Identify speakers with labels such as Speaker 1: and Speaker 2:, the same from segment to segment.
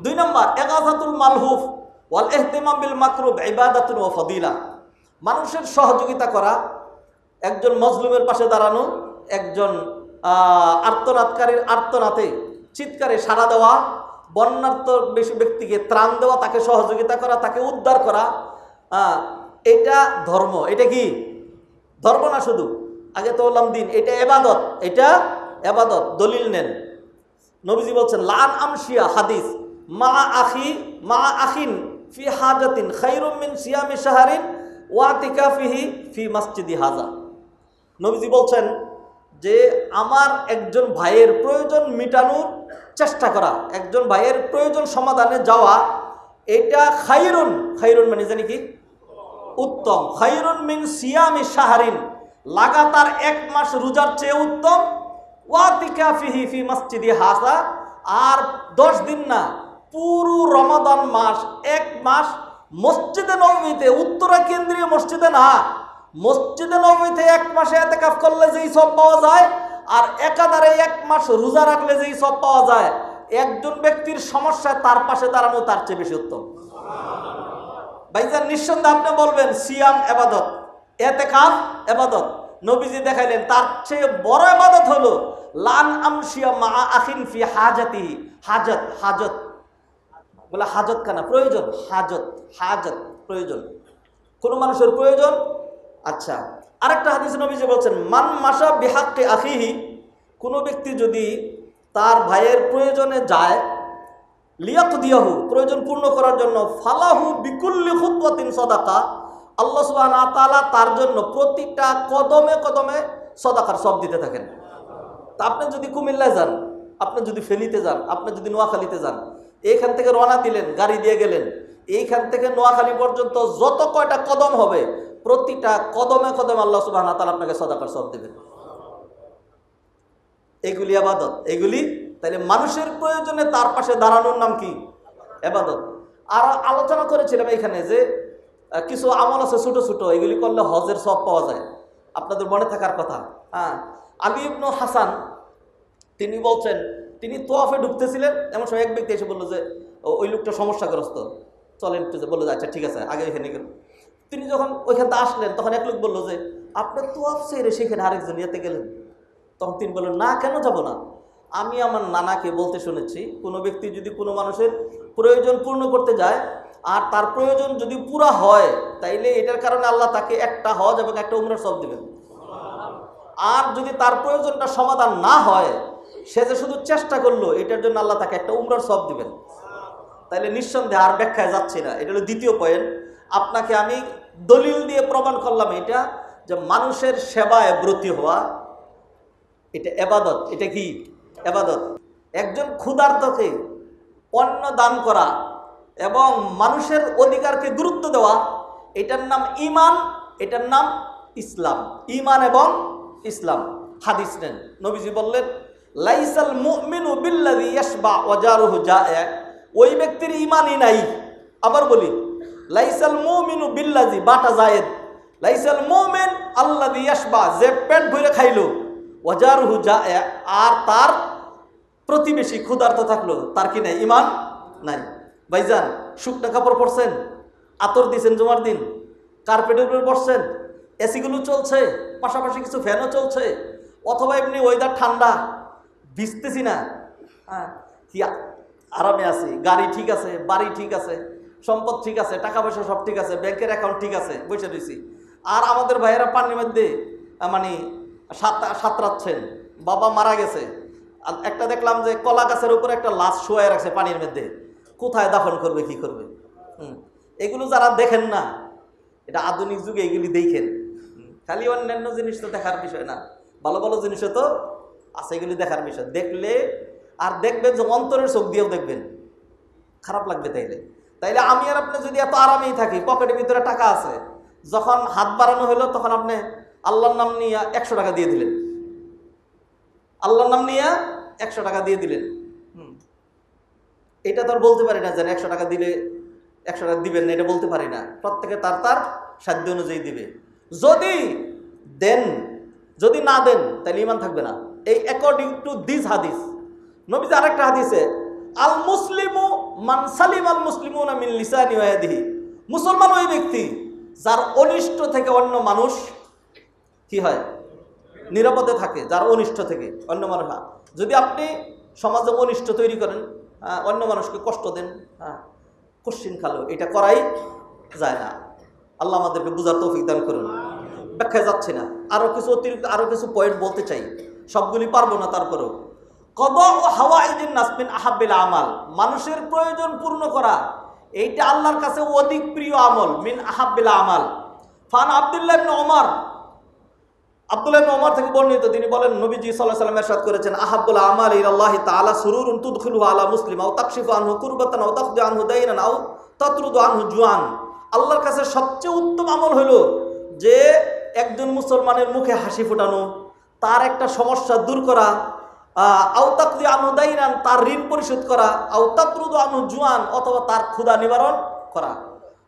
Speaker 1: 2 নম্বর ইগাযাতুল মালহুফ ওয়াল ইহতিমাম বিল মাকরুব ইবাদাতুন ওয়া ফাদিলা। মানুষের সহযোগিতা করা, একজন মজলুমের পাশে দাঁড়ানো, একজন আর্তনাদকারীর আর্তনাতে চিৎকারে সাড়া দেওয়া, বন্যার্ত ব্যক্তিকে ত্রাণ দেওয়া, তাকে সহযোগিতা করা, তাকে উদ্ধার করা, এটা ধর্ম। এটা কি ধর্ম না শুধু, আগে তো বললাম দিন, এটা ইবাদত, এটা ইবাদত। দলিল নেন, নবীজি বলছেন লান আমশিয়া, হাদিস, মা আখিন ফি হাজাতিন খায়রুম মিন সিয়ামি শাহরিন ওয়া ইতিকাফিহি ফি মসজিদি হাযা। নবীজি বলছেন যে আমার একজন ভাইয়ের প্রয়োজন মিটানোর চেষ্টা করা, একজন ভাইয়ের প্রয়োজন সমাধানে যাওয়া, এটা খায়রুন, খায়রুন মানে জানি কি উত্তম, খায়রুন মিন সিয়ামি শাহরিন, লাগাতার 1 মাস রোজার চেয়ে উত্তম, ওয়া ইতিকাফিহি ফি মসজিদি হাযা, আর 10 দিন না, পুরো রমাদান মাস 1 মাস মসজিদে নববীতে, উত্তরা কেন্দ্রীয় মসজিদে না, মসজিদে নববীতে 1 মাসে ইতিকাফ করলে যেই সব পাওয়া যায়, আর একাধারে 1 মাস রোজা রাখলে যেই সব পাওয়া যায়, একজন ব্যক্তির সমস্যায় তার পাশে দাঁড়ানো তার চেয়ে বেশি উত্তম। ভাইজান নিঃসন্দেহে আপনি বলবেন সিয়াম ইবাদত, ইতিকাফ ইবাদত, নবীজি দেখাইলেন তার চেয়ে বড় ইবাদত হলো লান আমশিয়া মা আখিন ফি হাজাতিহি, হাজত, হাজত বলে হাজত কেনা প্রয়োজন, হাজত, হাজত প্রয়োজন, কোন মানুষের প্রয়োজন। আচ্ছা, আরেকটা হাদিসে নবীজি বলছেন মান মাশা বিহাক্কি আখিহি, কোন ব্যক্তি যদি তার ভাইয়ের প্রয়োজনে যায়, লিয়াকদিয়াহু, প্রয়োজন পূর্ণ করার জন্য, ফালাহু বিকুল্লি খুতওয়াতিন সাদাকা, আল্লাহ সুবহানাহু ওয়া তাআলা তার জন্য প্রতিটা কদমে কদমে সাদাকার সব দিতে থাকেন। তা আপনি যদি কুমিল্লায় যান, আপনি যদি ফেনীতে যান, আপনি যদি নোয়াখালীতে যান, এইখান থেকে রওনা দিলেন, গাড়ি দিয়ে গেলেন, এইখান থেকে নোয়াখালী পর্যন্ত যত কয়টা কদম হবে, প্রতিটা কদমে কদমে আল্লাহ সুবহানাহু ওয়া তাআলা আপনাকে সাদাকার সব দেবেন। এগুলি ইবাদত, এগুলি। তাইলে মানুষের প্রয়োজনে তার পাশে দাঁড়ানোর নাম কি? ইবাদত। আর আলোচনা করেছিলাম এখানে যে কিছু আমল আছে ছোট ছোট, এগুলি করলে হজের সব পাওয়া যায়, আপনাদের মনে থাকার কথা। হ্যাঁ, আলী ইবনে হাসান তিনি বলছেন, তিনি তোয়াফে ঢুকতেছিলেন, এমন সময় এক ব্যক্তি এসে বললো যে ওই লোকটা সমস্যাগ্রস্ত, চলেন একটু, বললো যে আচ্ছা ঠিক আছে, আগে এখানে গেল। তিনি যখন ওইখান থেকে আসলেন, তখন এক লোক বললো যে আপনি তোয়াফ ছেড়ে সেখানে আরেকজন ইয়েতে গেলেন। তখন তিনি বললেন না, কেন যাব না, আমি আমার নানাকে বলতে শুনেছি, কোনো ব্যক্তি যদি কোনো মানুষের প্রয়োজন পূর্ণ করতে যায়, আর তার প্রয়োজন যদি পুরা হয়, তাইলে এটার কারণে আল্লাহ তাকে একটা হজ এবং একটা উমরার সওয়াব দিবেন। আর যদি তার প্রয়োজনটা সমাধান না হয়, সে যে শুধু চেষ্টা করলো, এটার জন্য আল্লাহ তাকে একটা উমরার সওয়াব দিবেন। তাইলে নিঃসন্দেহে আর ব্যাখ্যায় যাচ্ছি না, এটা হলো দ্বিতীয় পয়েন্ট। আপনাকে আমি দলিল দিয়ে প্রমাণ করলাম এটা, যে মানুষের সেবায় ব্রতী হওয়া এটা ইবাদত। এটা কি ইবাদত? একজন ক্ষুধার্তকে অন্ন দান করা এবং মানুষের অধিকারকে গুরুত্ব দেওয়া, এটার নাম ঈমান, এটার নাম ইসলাম। ঈমান এবং ইসলাম। হাদিস নেন, নবীজি বললেন লাইসাল মুমিনু বিল্লাযী ইয়াশবা ওয়া জারুহু জায়ে, ওই ব্যক্তির ঈমানই নাই। আবার বলি, লাইসাল মুমিনু বিল্লাযী, বাটা জায়েদ, লাইসাল মুমিন আল্লাযী ইয়াশবা, যে পেট ভরে খাইলো, ওয়া জারুহু জায়ে, আর তার প্রতিবেশী ক্ষুধার্ত থাকলো, তার কি নাই? ঈমান নাই। ভাইজান, শুকনা কাপড় পরছেন, আতর দিয়েছেন জুমার দিন, কার্পেটের উপরে বসছেন, এসিগুলো চলছে, পাশাপাশি কিছু ফ্যানও চলছে, অথবা এমনি ওয়েদার ঠান্ডা, ভিজতেছি না, হ্যাঁ, কি আরামে আছি, গাড়ি ঠিক আছে, বাড়ি ঠিক আছে, সম্পদ ঠিক আছে, টাকা পয়সা সব ঠিক আছে, ব্যাংকের অ্যাকাউন্ট ঠিক আছে, বসে রয়েছি। আর আমাদের ভাইয়েরা পানির মধ্যে মানে সাঁতরাচ্ছেন, বাবা মারা গেছে, একটা দেখলাম যে কলা গাছের উপরে একটা লাশ শুয়ে রাখছে পানির মধ্যে, কোথায় দাফন করবে, কি করবে? এগুলো যারা দেখেন না, এটা আধুনিক যুগে এগুলি দেখেন। খালি অন্যান্য জিনিস তো দেখার বিষয় না, ভালো ভালো জিনিসও তো আছে, এগুলি দেখার বিষয়। দেখলে আর দেখবেন যে অন্তরের চোখ দিয়েও দেখবেন, খারাপ লাগবে। তাইলে আমি আর আপনি যদি এত আরামেই থাকি, পকেটের ভিতরে টাকা আছে, যখন হাত বাড়ানো হলো তখন আপনি আল্লাহর নাম নিয়ে 100 টাকা দিয়ে দিলেন, আল্লাহর নাম নিয়ে 100 টাকা দিয়ে দিলেন। এটা তো আর বলতে পারি না যে 100 টাকা দিলে 100 টাকা দিবেন না, এটা বলতে পারি না। প্রত্যেকে তার তার সাধ্য অনুযায়ী দিবে। যদি দেন, যদি না দেন, তাহলে ঈমান থাকবে না। এই অ্যাকর্ডিং টু দিস হাদিস। নবীজি আরেকটা হাদিসে আল মুসলিমু মান সালিমাল মুসলিমুনা মিন লিসানি ওয়া ইয়াদিহি, মুসলমান ওই ব্যক্তি যার অনিষ্ট থেকে অন্য মানুষ কি হয়, নিরাপদে থাকে, যার অনিষ্ট থেকে অন্য মানুষ। যদি আপনি সমাজে অনিষ্ট তৈরি করেন, অন্য মানুষকে কষ্ট দেন, কোশ্চিন খালো, এটা করাই যায় না। আল্লাহ আমাদেরকে বুঝার তৌফিক দান করুন। ব্যাখ্যায় যাচ্ছে না, আরো কিছু অতিরিক্ত আরো কিছু পয়েন্ট বলতে চাই, সবগুলি পারবো না। তারপরেও কদা ও হাওয়াইজিন নাস মিন আহাব্বিল আমাল, মানুষের প্রয়োজন পূর্ণ করা এইটা আল্লাহর কাছে অধিক প্রিয় আমল। মিন আহাব্বিল আমাল। ফান আব্দুল্লাহ ইবনে ওমর, আব্দুল্লাহ ইবনে ওমর থেকে বর্ণিত, তিনি বলেন নবীজি সাল্লাল্লাহু আলাইহি ওয়াসাল্লাম ইরশাদ করেছেন, আহাব্বুল আমাল ইলাল্লাহি তাআলা সুরুরুন তুদখিলুহু আলা মুসলিম আও তাকশিফু আনহু কুরবাতান আও তাকদি আনহু দাইনান আও তাতরুদু আনহু জুআন। আল্লাহর কাছে সবচেয়ে উত্তম আমল হলো যে একজন মুসলমানের মুখে হাসি ফোটানো, তার একটা সমস্যা দূর করা, আও তাকদি আনহু দাইনান, তার ঋণ পরিশোধ করা, আও তাতরুদু আনহু জুআন, অথবা তার ক্ষুধা নিবারণ করা।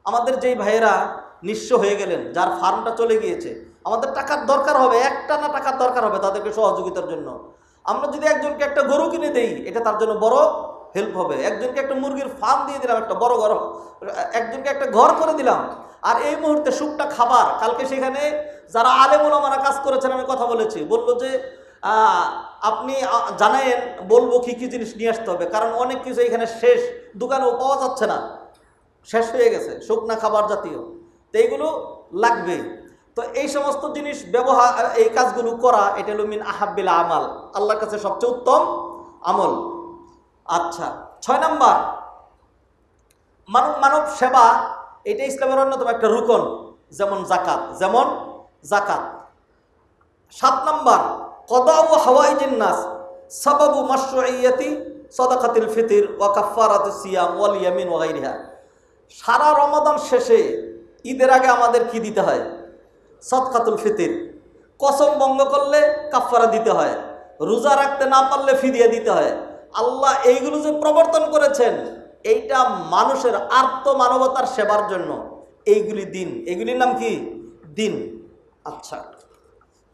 Speaker 1: আমাদের যেই ভাইয়েরা নিঃস্ব হয়ে গেলেন, যার ফার্মটা চলে গিয়েছে, আমাদের টাকার দরকার হবে, একটা না টাকার দরকার হবে তাদেরকে সহযোগিতার জন্য। আমরা যদি একজনকে একটা গরু কিনে দেই, এটা তার জন্য বড় হেল্প হবে। একজনকে একটা মুরগির ফার্ম দিয়ে দিলাম, একটা বড় ঘর, একজনকে একটা ঘর করে দিলাম। আর এই মুহূর্তে শুকনা খাবার, কালকে সেখানে যারা আলেম ওলামারা কাজ করেছেন, আমি কথা বলেছি, বললো যে আপনি জানেন, বলবো কি কি জিনিস নিয়ে আসতে হবে, কারণ অনেক কিছু এখানে শেষ, দোকানেও পাওয়া যাচ্ছে না, শেষ হয়ে গেছে শুকনা খাবার জাতীয়, তো এইগুলো লাগবে। তো এই সমস্ত জিনিস ব্যবহার, এই কাজগুলো করা, এটা হলো মিন আহাব্বিল আমাল, আল্লাহর কাছে সবচেয়ে উত্তম আমল। আচ্ছা, 6 নাম্বার, মানব সেবা, এটা ইসলামের অন্যতম একটা রুকন, যেমন জাকাত। 7 নাম্বার, কদাউ হাওয়াইজিন নাস সাবাবু মাশরুইয়াতি সাদাকাতিল ফিতর ওয়া কাফারাতুস সিয়াম ওয়াল ইয়ামিন ওয়া গায়রিহা। সারা রমাদান শেষে ঈদের আগে আমাদের কি দিতে হয়? সাদকাতুল ফিতর। কসম ভঙ্গ করলে কাফারা দিতে হয়, রোজা রাখতে না পারলে ফিদিয়া দিতে হয়। আল্লাহ এইগুলো যে প্রবর্তন করেছেন, এইটা মানুষের আর্ত মানবতার সেবার জন্য। এইগুলির নাম কি? দিন। আচ্ছা।